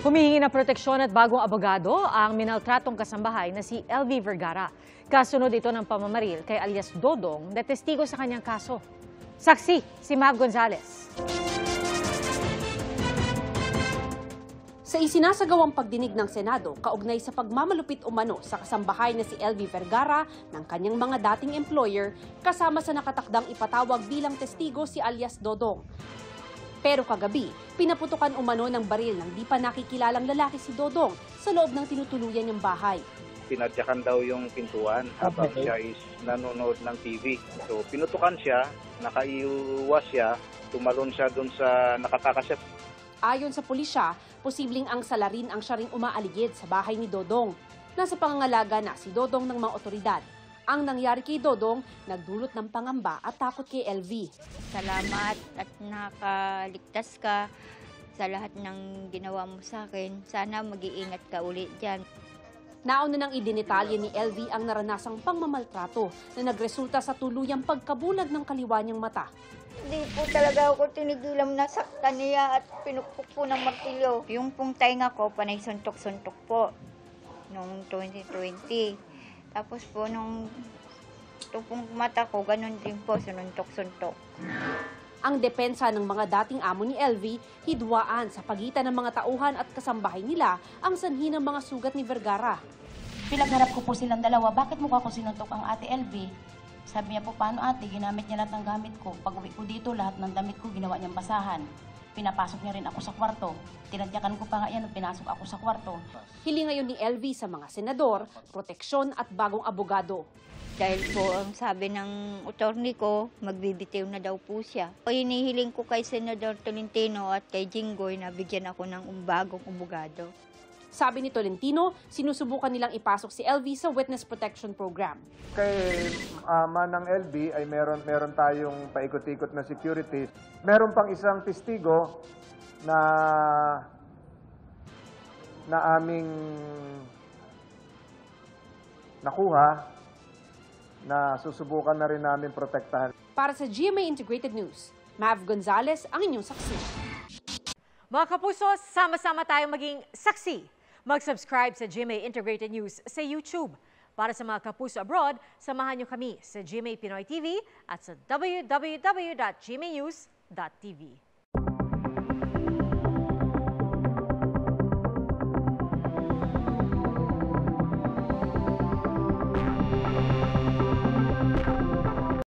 Humihingi ng proteksyon at bagong abogado ang minaltratong kasambahay na si LV Vergara. Kasunod ito ng pamamaril kay alias Dodong na testigo sa kanyang kaso. Saksi si Mav Gonzalez. Sa isinasagawang pagdinig ng Senado, kaugnay sa pagmamalupit umano sa kasambahay na si LV Vergara ng kanyang mga dating employer, kasama sa nakatakdang ipatawag bilang testigo si alias Dodong. Pero kagabi, pinaputukan umano ng baril ng di pa nakikilalang lalaki si Dodong sa loob ng tinutuluyan niyang bahay. Pinadyakan daw yung pintuan habang siya is nanonood ng TV. So pinutukan siya, nakaiwas siya, tumalon siya doon sa nakatakas siya. Ayon sa pulisya, posibleng ang salarin ang siya ring umaaligid sa bahay ni Dodong. Nasa pangangalaga na si Dodong ng mga otoridad. Ang nangyari kay Dodong, nagdulot ng pangamba at takot kay LV. Salamat at nakaligtas ka sa lahat ng ginawa mo sa akin. Sana mag-iingat ka ulit dyan. Nauna nang idinitalye ni LV ang naranasang pangmamaltrato na nagresulta sa tuluyang pagkabulag ng kaliwa niyang mata. Hindi po talaga ako tinigilan na saktan niya at pinukpok po ng martilyo. Yung pong tainga ko, panay suntok-suntok po noong 2020. Tapos po nung pong mata ko, ganun din po, sununtok-suntok. Ang depensa ng mga dating amo ni LV, hidwaan sa pagitan ng mga tauhan at kasambahay nila ang sanhi ng mga sugat ni Vergara. Pinagharap ko po silang dalawa, bakit mukha ko sinuntok ang ate LV? Sabi niya po, paano ate, ginamit niya lahat ng gamit ko. Pag uwi ko dito, lahat ng damit ko ginawa niyang basahan. Pinapasok niya rin ako sa kwarto. Tinadyakan ko pa nga yan, pinasok ako sa kwarto. Hiling ngayon ni LV sa mga senador, proteksyon at bagong abogado. Dahil po ang sabi ng attorney ko, magbibitiw na daw po siya. Hinihiling ko kay Senador Tolentino at kay Jinggoy na bigyan ako ng bagong abogado. Sabi ni Tolentino, sinusubukan nilang ipasok si LV sa Witness Protection Program. Kay Manang LV ay meron tayong paikot-ikot na security. Meron pang isang testigo na aming nakuha na susubukan na rin namin protektahan. Para sa GMA Integrated News, Mav Gonzalez ang inyong saksi. Mga kapuso, sama-sama tayong maging saksi. Mag-subscribe sa GMA Integrated News sa YouTube. Para sa mga kapuso abroad, samahan niyo kami sa GMA Pinoy TV at sa www.gmanews.tv.